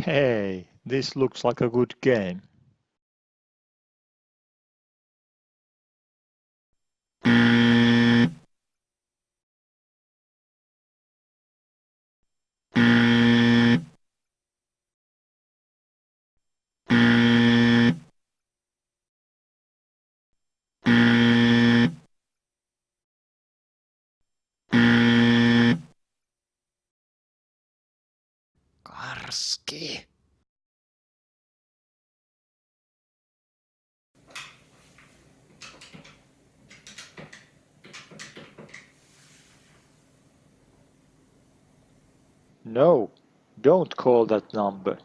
Hey, this looks like a good game. Karski. No, don't call that number.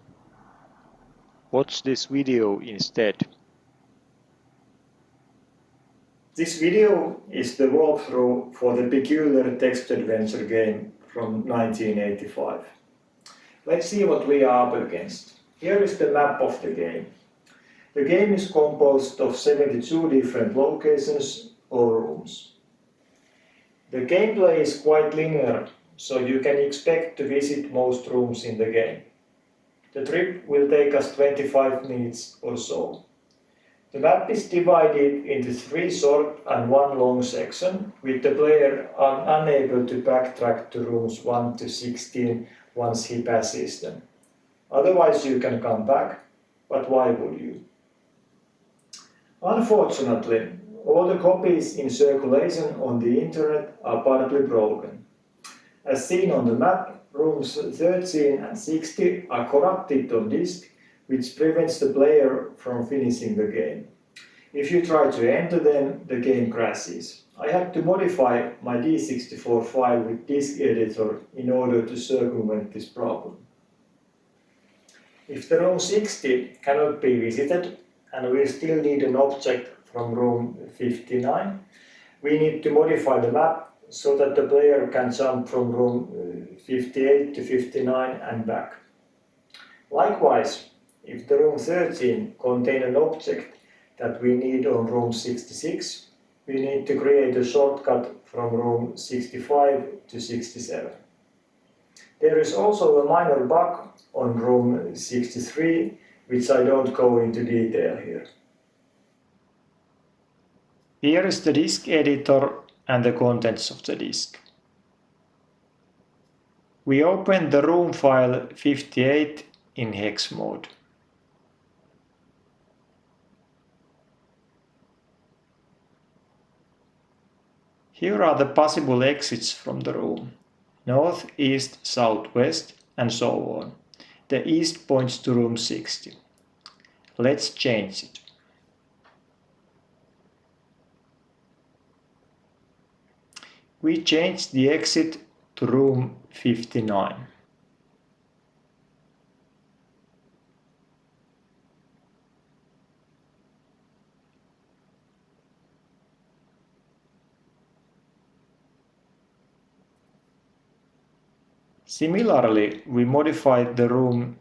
Watch this video instead. This video is the walkthrough for the peculiar text adventure game from 1985. Let's see what we are up against. Here is the map of the game. The game is composed of 72 different locations or rooms. The gameplay is quite linear, so you can expect to visit most rooms in the game. The trip will take us 25 minutes or so. The map is divided into 3 short and 1 long sections, with the player unable to backtrack to rooms 1 to 16 once he passes them. Otherwise you can come back, but why would you? Unfortunately, all the copies in circulation on the internet are partly broken. As seen on the map, rooms 13 and 60 are corrupted on disk, which prevents the player from finishing the game. If you try to enter them, the game crashes. I had to modify my D64 file with disk editor in order to circumvent this problem. If the room 60 cannot be visited, and we still need an object from room 59, we need to modify the map so that the player can jump from room 58 to 59 and back. Likewise, if the room 13 contains an object that we need on room 66, we need to create a shortcut from room 65 to 67. There is also a minor bug on room 63, which I don't go into detail here. Here is the disk editor and the contents of the disk. We open the room file 58 in hex mode. Here are the possible exits from the room: north, east, south, west, and so on. The east points to room 60. Let's change it. We change the exit to room 59. Similarly, we modified the room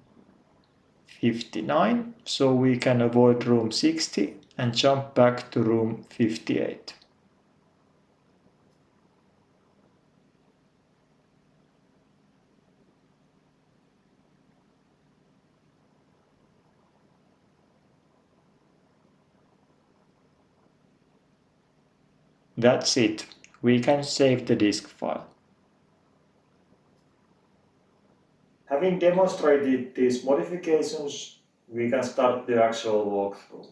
59 so we can avoid room 60 and jump back to room 58. That's it. We can save the disk file. Having demonstrated these modifications, we can start the actual walkthrough.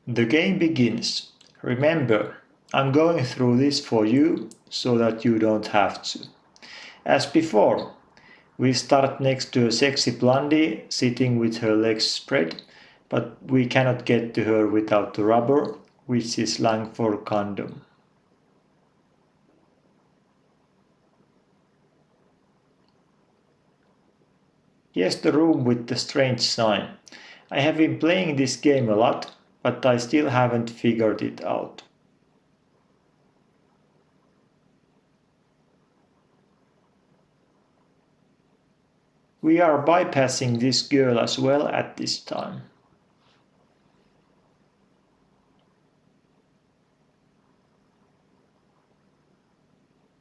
The game begins. Remember, I'm going through this for you so that you don't have to. As before, we start next to a sexy blondie sitting with her legs spread, but we cannot get to her without the rubber, which is slang for condom. Here's the room with the strange sign. I have been playing this game a lot, but I still haven't figured it out. We are bypassing this girl as well at this time.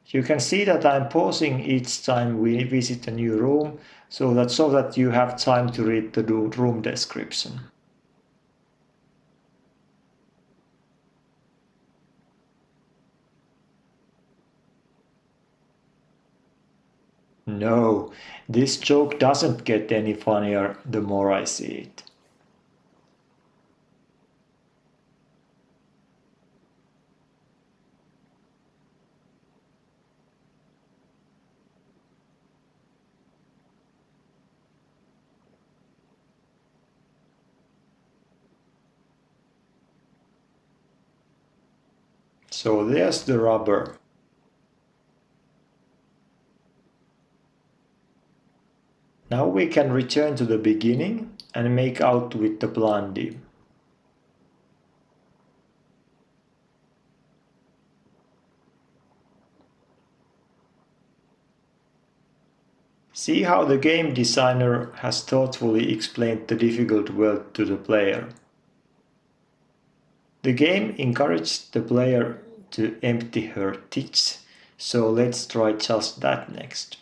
You can see that I'm pausing each time we visit a new room, so that you have time to read the room description. No, this joke doesn't get any funnier the more I see it. So there's the rubber. Now we can return to the beginning and make out with the blondie. See how the game designer has thoughtfully explained the difficult world to the player. The game encouraged the player to empty her tits, so let's try just that next.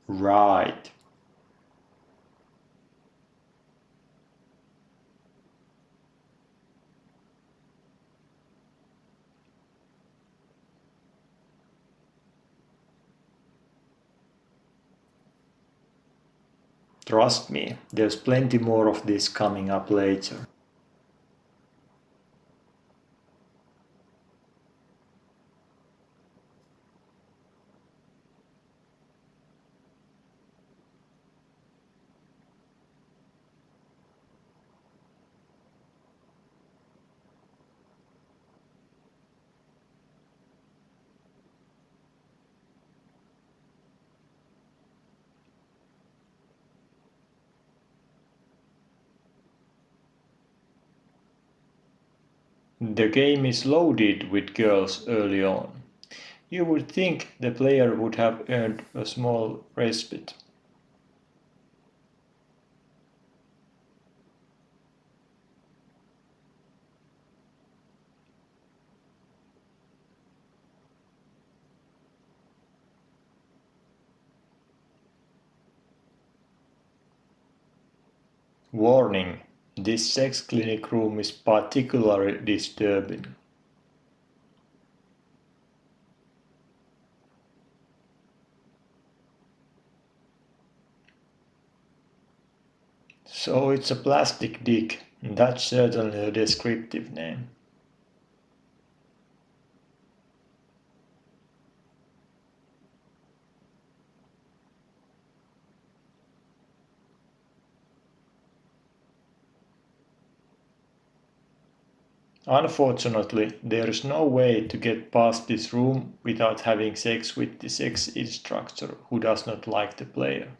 Right. Trust me, there's plenty more of this coming up later. The game is loaded with girls early on. You would think the player would have earned a small respite. Warning: this sex clinic room is particularly disturbing. So it's a plastic dick. That's certainly a descriptive name. Unfortunately, there is no way to get past this room without having sex with the sex instructor who does not like the player.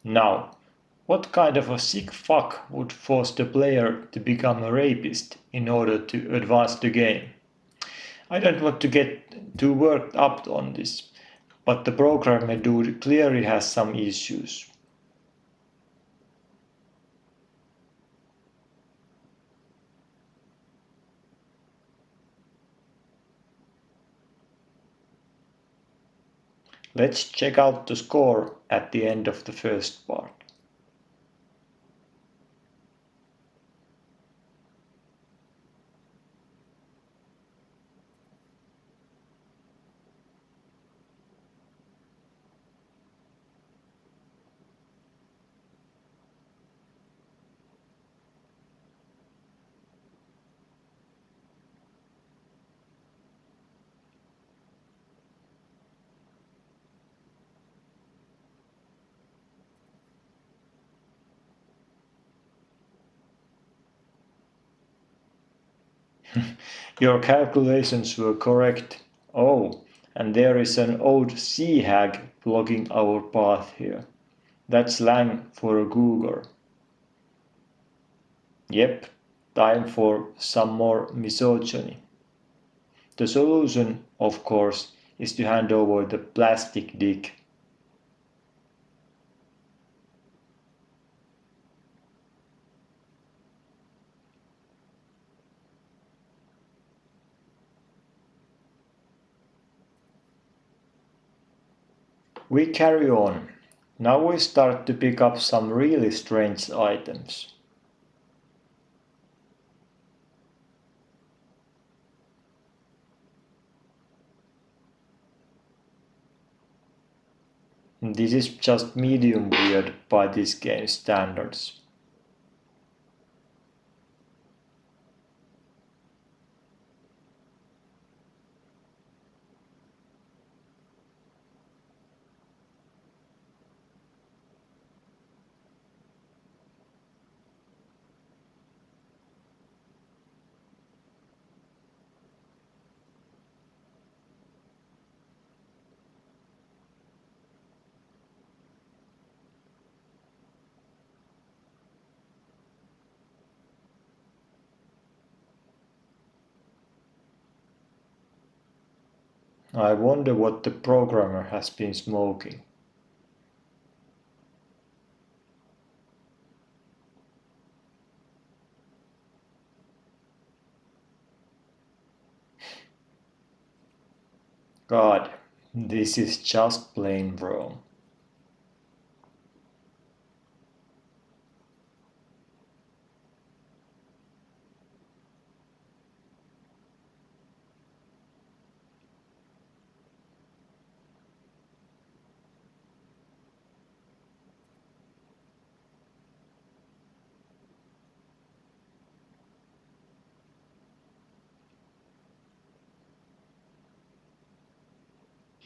Now, what kind of a sick fuck would force the player to become a rapist in order to advance the game? I don't want to get too worked up on this, but the programmer dude clearly has some issues. Let's check out the score at the end of the first part. Your calculations were correct. Oh, and there is an old sea hag blocking our path here. That's slang for a cougar. Yep, time for some more misogyny. The solution, of course, is to hand over the plastic dick. We carry on. Now we start to pick up some really strange items. This is just medium weird by this game's standards. I wonder what the programmer has been smoking. God, this is just plain wrong.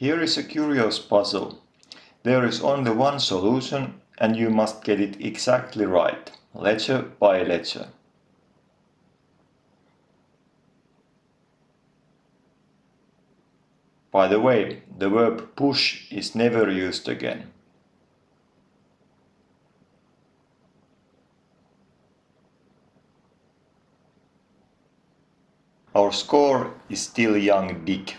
Here is a curious puzzle. There is only one solution and you must get it exactly right, ledger by ledger. By the way, the verb push is never used again. Our score is still young Dick.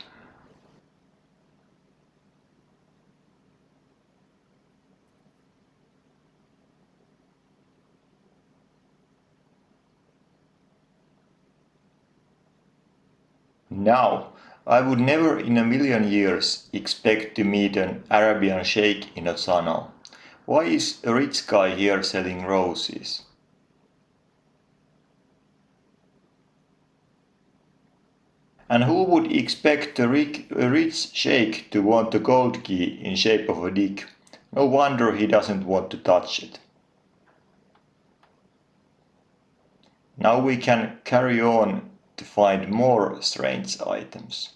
Now, I would never in a million years expect to meet an Arabian sheikh in a tunnel. Why is a rich guy here selling roses? And who would expect a rich sheikh to want a gold key in shape of a dick? No wonder he doesn't want to touch it. Now we can carry on to find more strange items.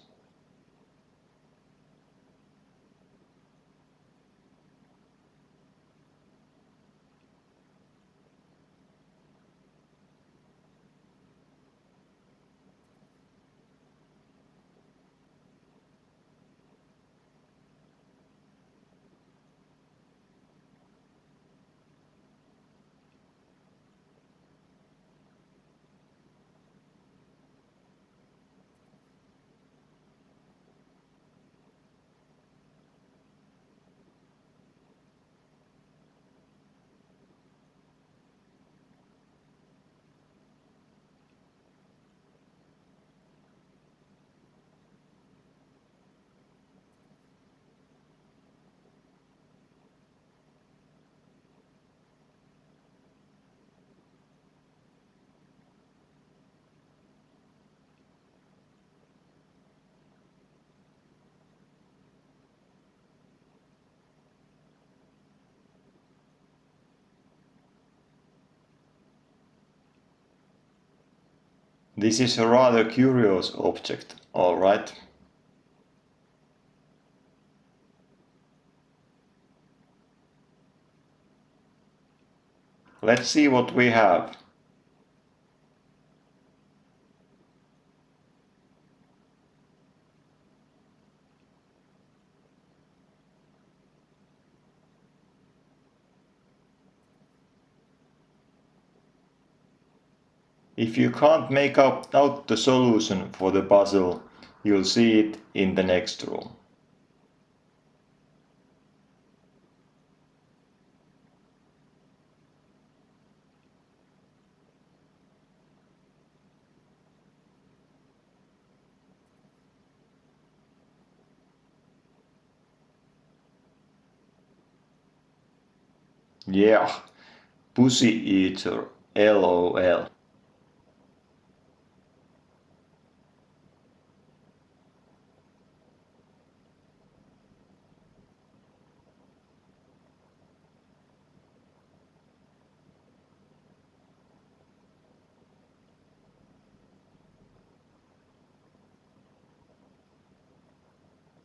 This is a rather curious object, all right. Let's see what we have. If you can't make out the solution for the puzzle, you'll see it in the next room. Yeah, pussy eater, LOL.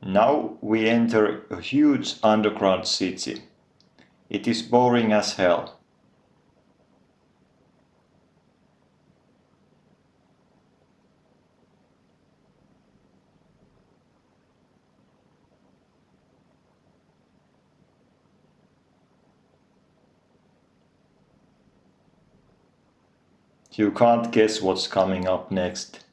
Now we enter a huge underground city. It is boring as hell. You can't guess what's coming up next.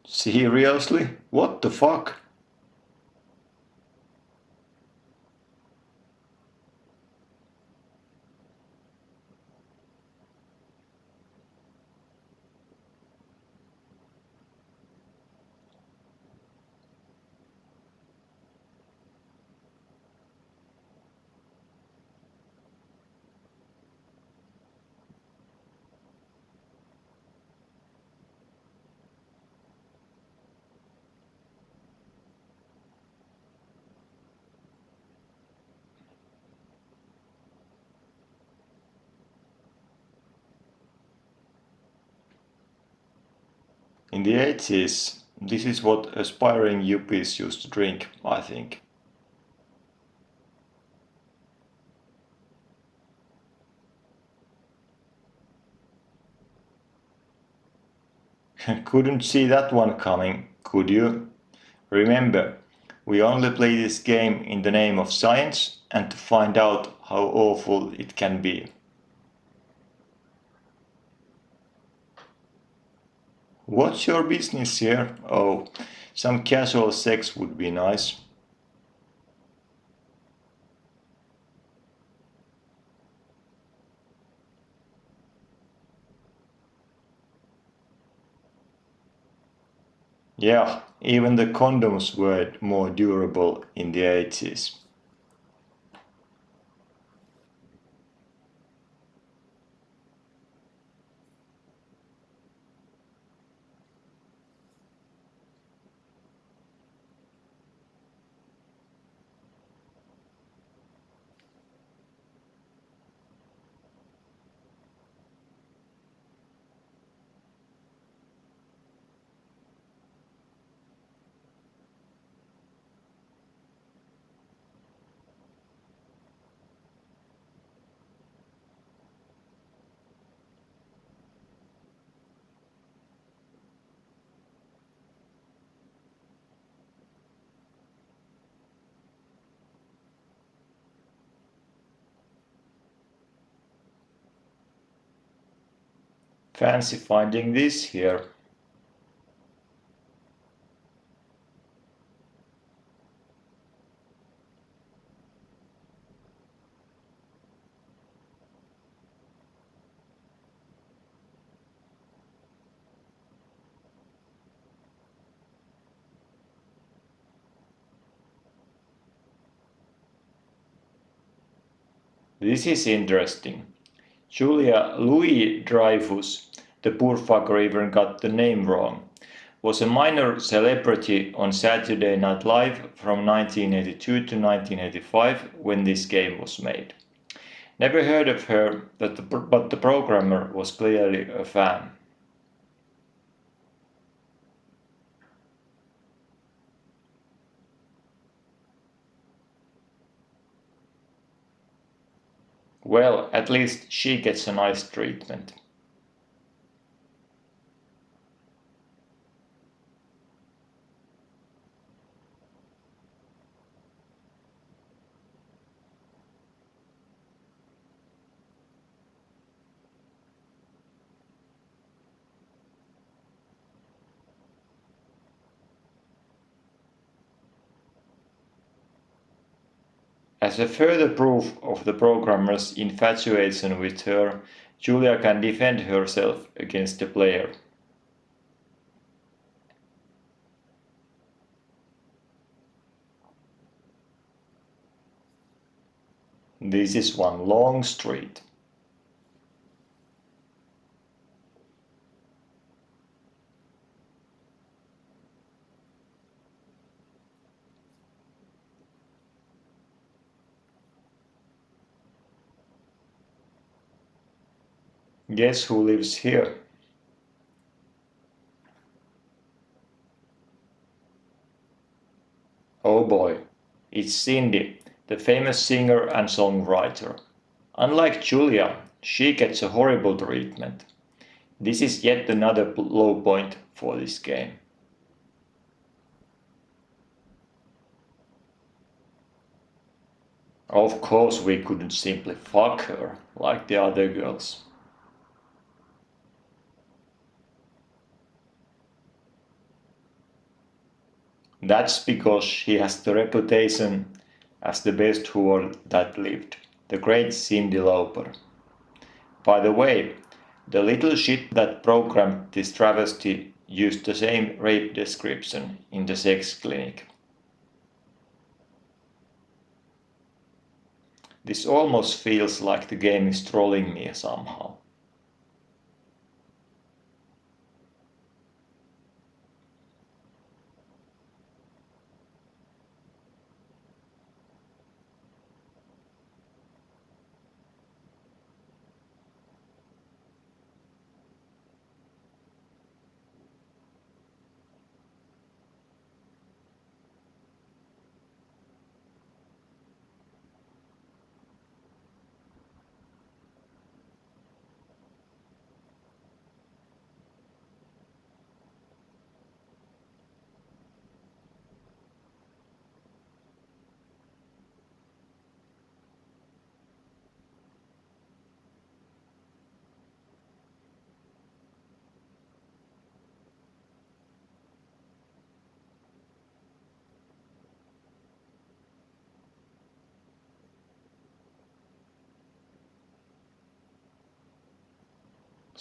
Seriously? What the fuck? In the 80s, this is what aspiring yuppies used to drink, I think. Couldn't see that one coming, could you? Remember, we only play this game in the name of science and to find out how awful it can be. What's your business here? Oh, some casual sex would be nice. Yeah, even the condoms were more durable in the 80s. Fancy finding this here. This is interesting. Julia Louis-Dreyfus, the poor fucker even got the name wrong, was a minor celebrity on Saturday Night Live from 1982 to 1985 when this game was made. Never heard of her, but the programmer was clearly a fan. Well, at least she gets a nice treatment. As a further proof of the programmer's infatuation with her, Julia can defend herself against the player. This is one long street. Guess who lives here? Oh boy, it's Cindy, the famous singer and songwriter. Unlike Julia, she gets a horrible treatment. This is yet another low point for this game. Of course we couldn't simply fuck her like the other girls. That's because she has the reputation as the best whore that lived, the great Cyndi Lauper. By the way, the little shit that programmed this travesty used the same rape description in the sex clinic. This almost feels like the game is trolling me somehow.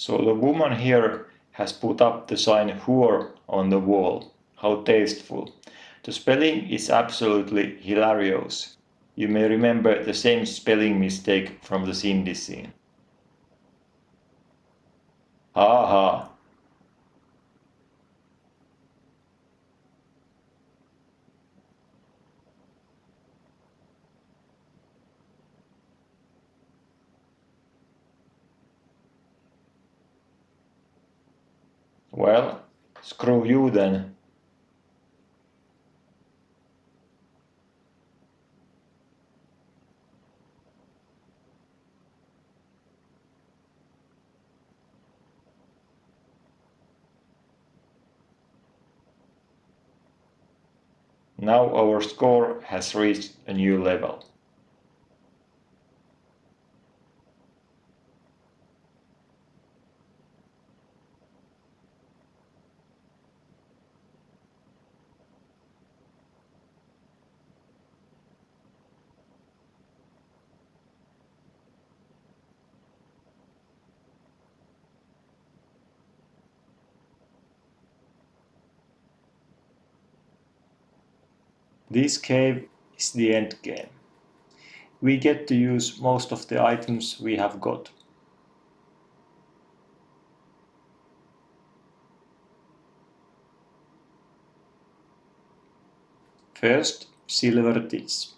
So the woman here has put up the sign whore on the wall. How tasteful. The spelling is absolutely hilarious. You may remember the same spelling mistake from the Cindy scene. Aha! Well, screw you then. Now our score has reached a new level. This cave is the end game. We get to use most of the items we have got. First, silver tits.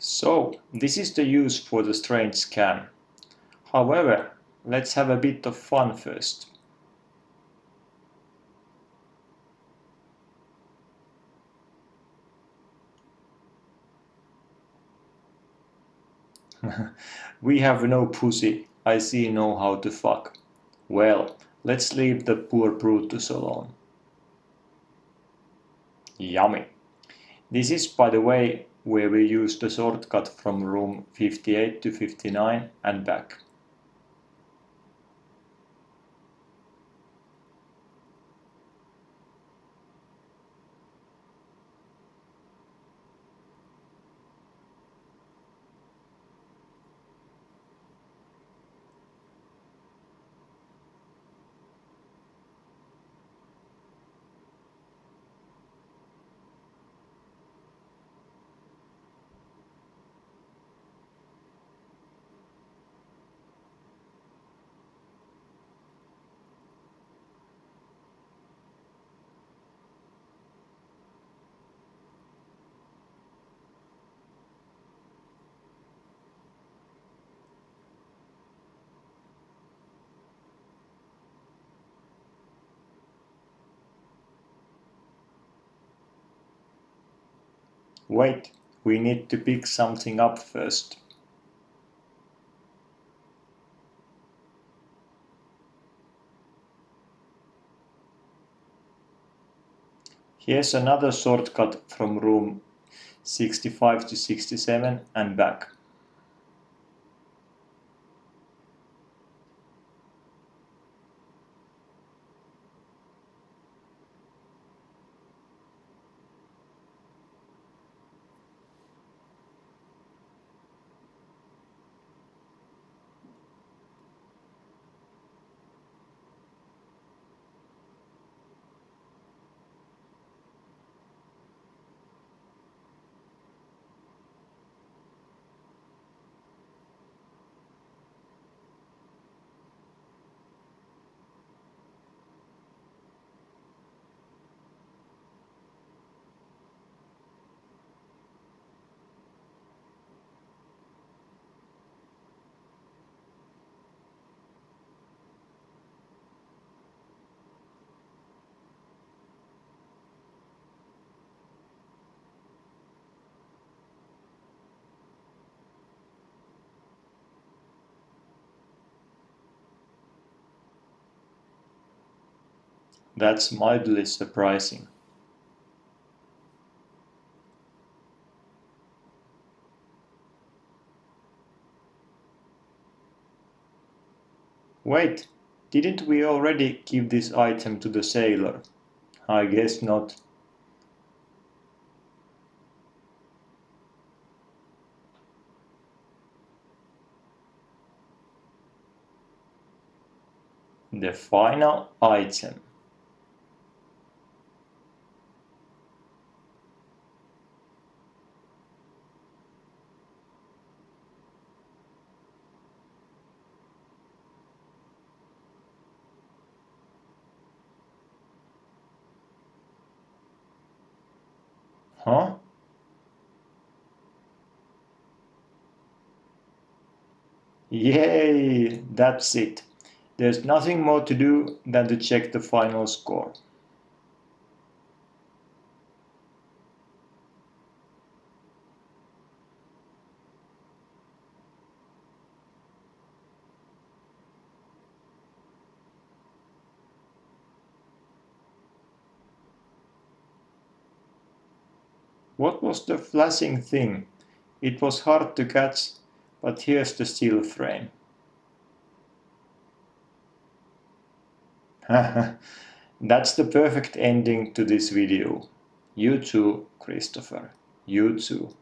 So, this is the use for the strange scam. However, let's have a bit of fun first. We have no pussy, I see know how to fuck. Well, let's leave the poor Brutus alone. Yummy. This is, by the way, where we use the shortcut from room 58 to 59 and back. Wait, we need to pick something up first. Here's another shortcut from room 65 to 67 and back. That's mildly surprising. Wait, didn't we already give this item to the sailor? I guess not. The final item. Huh? Yay! That's it. There's nothing more to do than to check the final score. What was the flashing thing? It was hard to catch, but here's the steel frame. That's the perfect ending to this video. You too, Christopher. You too.